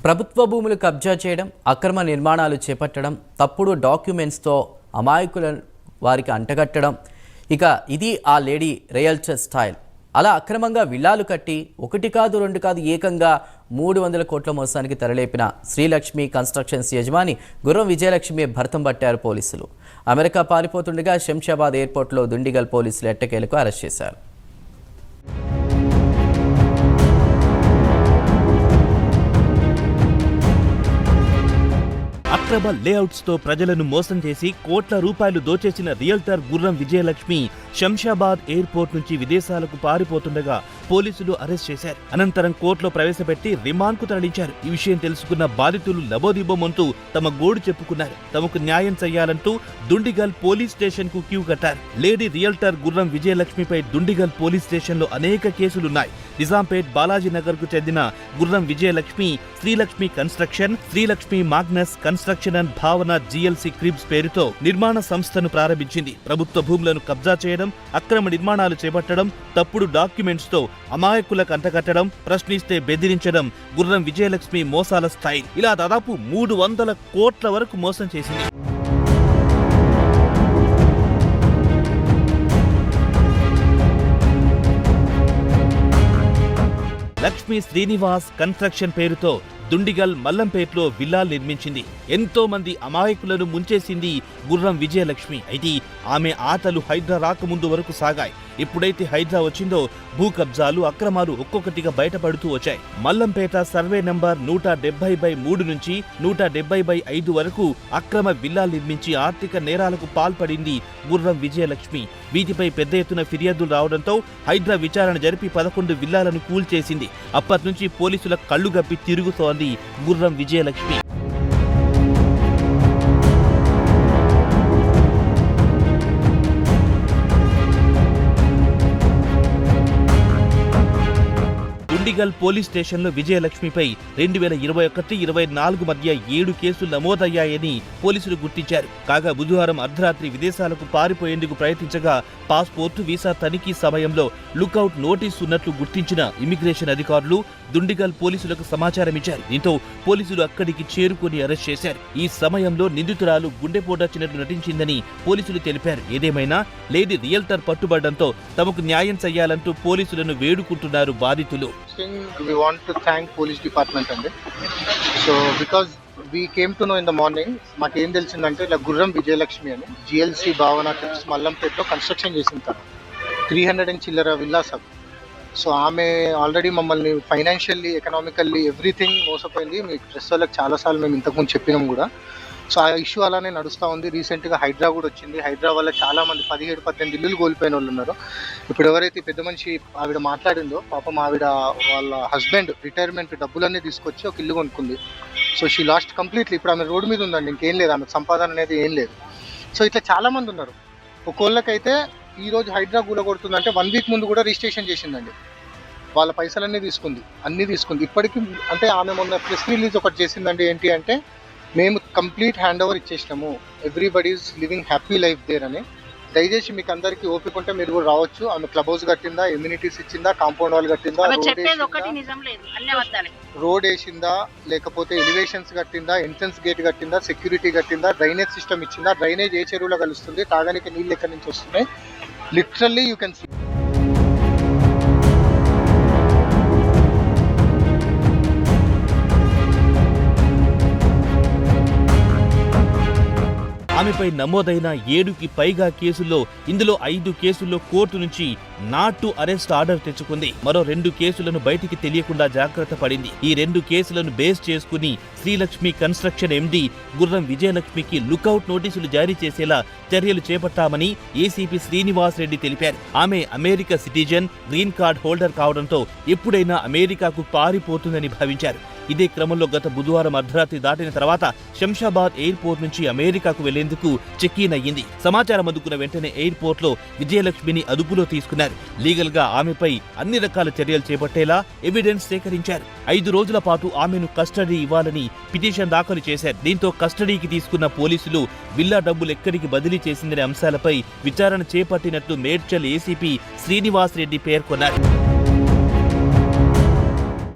ప్రభుత్వ భూములు కబ్జా చేయడం, అక్రమ నిర్మాణాలు చేపట్టడం, తప్పుడు డాక్యుమెంట్స్తో అమాయకుల వారికి అంటగట్టడం, ఇక ఇది ఆ లేడీ రియల్టర్ స్టైల్. అలా అక్రమంగా విల్లాలు కట్టి ఒకటి కాదు రెండు కాదు ఏకంగా 300 కోట్ల మోసానికి తెరలేపిన శ్రీలక్ష్మి కన్స్ట్రక్షన్స్ యజమాని గుర్రం విజయలక్ష్మి భర్తం పట్టారు పోలీసులు. అమెరికా పారిపోతుండగా శంషాబాద్ ఎయిర్పోర్ట్లో దుండిగల్ పోలీసులు ఎట్టకేలకు అరెస్ట్ చేశారు. అక్రమ లేఅవుట్స్ తో ప్రజలను మోసం చేసి కోట్ల రూపాయలు దోచేసిన రియల్టర్ గుర్రం విజయలక్ష్మి శంషాబాద్ ఎయిర్పోర్ట్ నుంచి విదేశాలకు పారిపోతుండగా పోలీసులు అరెస్ట్ చేశారు. అనంతరం కోర్టులో ప్రవేశపెట్టి రిమాండ్ కు తరలించారు. ఈ విషయం తెలుసుకున్న బాధితులు లబోదిబోమంటూ తమ గోడు చెప్పుకున్నారు. తమకు న్యాయం చేయాలంటూ దుండిగల్ పోలీస్ స్టేషన్ కు క్యూ కట్టారు. లేడీ రియల్టర్ గుర్రం విజయలక్ష్మిపై దుండిగల్ పోలీస్ స్టేషన్ లో అనేక కేసులున్నాయి. నిజాంపేట్ బాలాజీనగర్ కు చెందిన గుర్రం Vijayalakshmi Srilakshmi construction, Srilakshmi Magnus construction and భావన జిఎల్సి క్రిబ్స్ పేరుతో నిర్మాణ సంస్థను ప్రారంభించింది. ప్రభుత్వ భూములను కబ్జా చేయడం, అక్రమ నిర్మాణాలు చేపట్టడం, తప్పుడు డాక్యుమెంట్స్ తో అమాయకులకు అంటగట్టడం, ప్రశ్నిస్తే బెదిరించడం గుర్రం విజయలక్ష్మి మోసాల స్టైల్. ఇలా దాదాపు 300 కోట్ల వరకు మోసం చేసింది. లక్ష్మీ శ్రీనివాస్ కన్స్ట్రక్షన్ పేరుతో దుండిగల్ మల్లంపేట్లో విల్లాలు నిర్మించింది. ఎంతో మంది అమాయకులను ముంచేసింది గుర్రం విజయలక్ష్మి. అయితే ఆమె ఆటలు హైడ్రా రాకముందు వరకు సాగాయి. ఎప్పుడైతే హైడ్రా వచ్చిందో భూ కబ్జాలు, అక్రమాలు ఒక్కొక్కటిగా బయటపడుతూ వచ్చాయి. మల్లంపేట సర్వే నంబర్ 170/3 నుంచి 170/5 వరకు అక్రమ విల్లాలు నిర్మించి ఆర్థిక నేరాలకు పాల్పడింది గుర్రం విజయలక్ష్మి. వీటిపై పెద్ద ఎత్తున ఫిర్యాదులు రావడంతో హైడ్రా విచారణ జరిపి 11 విల్లాలను కూల్చేసింది. అప్పటి నుంచి పోలీసుల కళ్లు గప్పి తిరుగుతోంది గుర్రం విజయలక్ష్మి. దుండిగల్ పోలీస్ స్టేషన్లో విజయలక్ష్మిపై 2021-24 మధ్య 7 కేసులు నమోదయ్యాయని పోలీసులు గుర్తించారు. కాగా బుధవారం అర్ధరాత్రి విదేశాలకు పారిపోయేందుకు ప్రయత్నించగా పాస్పోర్టు, వీసా తనిఖీ సమయంలో లుకౌట్ నోటీసు ఉన్నట్లు గుర్తించిన ఇమిగ్రేషన్ అధికారులు దుండిగల్ పోలీసులకు సమాచారం ఇచ్చారు. దీంతో పోలీసులు అక్కడికి చేరుకుని అరెస్ట్ చేశారు. ఈ సమయంలో నిందితురాలు గుండెపోటొచ్చినట్లు నటించిందని పోలీసులు తెలిపారు. ఏదేమైనా లేడీ రియల్టర్ పట్టుబడడంతో తమకు న్యాయం చేయాలంటూ పోలీసులను వేడుకుంటున్నారు బాధితులు. We want to thank police department అండి. So because we came to know in the morning, మాకు ఏం తెలిసిందంటే ఇలా గుర్రం విజయలక్ష్మి అని జిఎల్సి భావన క్రిబ్స్ మల్లంపేటలో కన్స్ట్రక్షన్ చేసింటారు 300 and చిల్లర విల్లాస్. సో ఆమె ఆల్రెడీ మమ్మల్ని ఫైనాన్షియల్లీ, ఎకనామికల్లీ ఎవ్రీథింగ్ మోసపోయింది. మీకు ప్రెస్ వాళ్ళకి చాలాసార్లు మేము ఇంతకుముందు చెప్పినాం కూడా. సో ఆ ఇష్యూ అలానే నడుస్తూ ఉంది. రీసెంట్గా హైడ్రా కూడా వచ్చింది. హైడ్రా వల్ల చాలామంది 17-18 ఇల్లులు కోల్పోయిన వాళ్ళు ఉన్నారు. ఇప్పుడు ఎవరైతే పెద్ద మనిషి ఆవిడ మాట్లాడిందో, పాపం ఆవిడ వాళ్ళ హస్బెండ్ రిటైర్మెంట్ డబ్బులన్నీ తీసుకొచ్చి ఒక ఇల్లు కొనుక్కుంది. So she lost completely. ఇప్పుడు ఆమె రోడ్డు మీద ఉందండి, ఇంకేం లేదు, ఆమెకు సంపాదన అనేది ఏం లేదు. సో ఇట్లా చాలామంది ఉన్నారు. ఒక్కోళ్ళకైతే ఈరోజు హైడ్రా కూలగొడుతుందంటే 1 వీక్ ముందు కూడా రిజిస్ట్రేషన్ చేసిందండి. వాళ్ళ పైసలన్నీ తీసుకుంది. ఇప్పటికీ అంటే ఆమె మొన్న ప్రెస్ రిలీజ్ ఒకటి చేసిందండి. ఏంటి అంటే మేము కంప్లీట్ హ్యాండ్ ఓవర్ ఇచ్చేసినాము, everybody is living happy life there అని. దయచేసి మీకు అందరికీ ఓపిక ఉంటే మీరు కూడా రావచ్చు. ఆమె క్లబ్ హౌస్ కట్టిందా, ఎమ్యూనిటీస్ ఇచ్చిందా, కాంపౌండ్ వాల్ కట్టిందా, రోడ్ వేసిందా, లేకపోతే ఎలివేషన్స్ కట్టిందా, ఎంట్రన్స్ గేట్ కట్టిందా, సెక్యూరిటీ కట్టిందా, డ్రైనేజ్ సిస్టమ్ ఇచ్చిందా, డ్రైనేజ్ ఏ చెరువులో కలుస్తుంది, తాగడానికి నీళ్ళు ఎక్కడి నుంచి వస్తున్నాయి, లిటరల్లీ యూ కెన్ సీ. ఆమెపై నమోదైన 7కి పైగా కేసుల్లో ఇందులో 5 కేసుల్లో కోర్టు నుంచి నాట్ టు అరెస్ట్ ఆర్డర్ తెచ్చుకుంది. మరో 2 కేసులను బయటికి తెలియకుండా జాగ్రత్త పడింది. ఈ 2 కేసులను బేస్ చేసుకుని శ్రీలక్ష్మి కన్స్ట్రక్షన్ ఎండీ గుర్రం విజయలక్ష్మికి లుకౌట్ నోటీసులు జారీ చేసేలా చర్యలు చేపట్టామని ఏసీపీ శ్రీనివాస్ రెడ్డి తెలిపారు. ఆమె America citizen, green card holder కావడంతో ఎప్పుడైనా అమెరికాకు పారిపోతుందని భావించారు. ఇదే క్రమంలో గత బుధవారం అర్ధరాత్రి దాటిన తర్వాత శంషాబాద్ ఎయిర్పోర్ట్ నుంచి అమెరికాకు వెళ్లేందుకు చెక్ ఇన్ అయ్యింది. సమాచారం అందుకున్న వెంటనే ఎయిర్పోర్ట్ లో విజయలక్ష్మిని అదుపులో తీసుకున్నారు. లీగల్ గా ఆమెపై అన్ని రకాల చర్యలు చేపట్టేలా ఎవిడెన్స్ సేకరించారు. 5 రోజుల పాటు ఆమెను కస్టడీ ఇవ్వాలని పిటిషన్ దాఖలు చేశారు. దీంతో కస్టడీకి తీసుకున్న పోలీసులు విల్లా డబ్బులు ఎక్కడికి బదిలీ చేసిందనే అంశాలపై విచారణ చేపట్టినట్లు మేడ్చల్ ఏసీపీ శ్రీనివాస్ రెడ్డి పేర్కొన్నారు.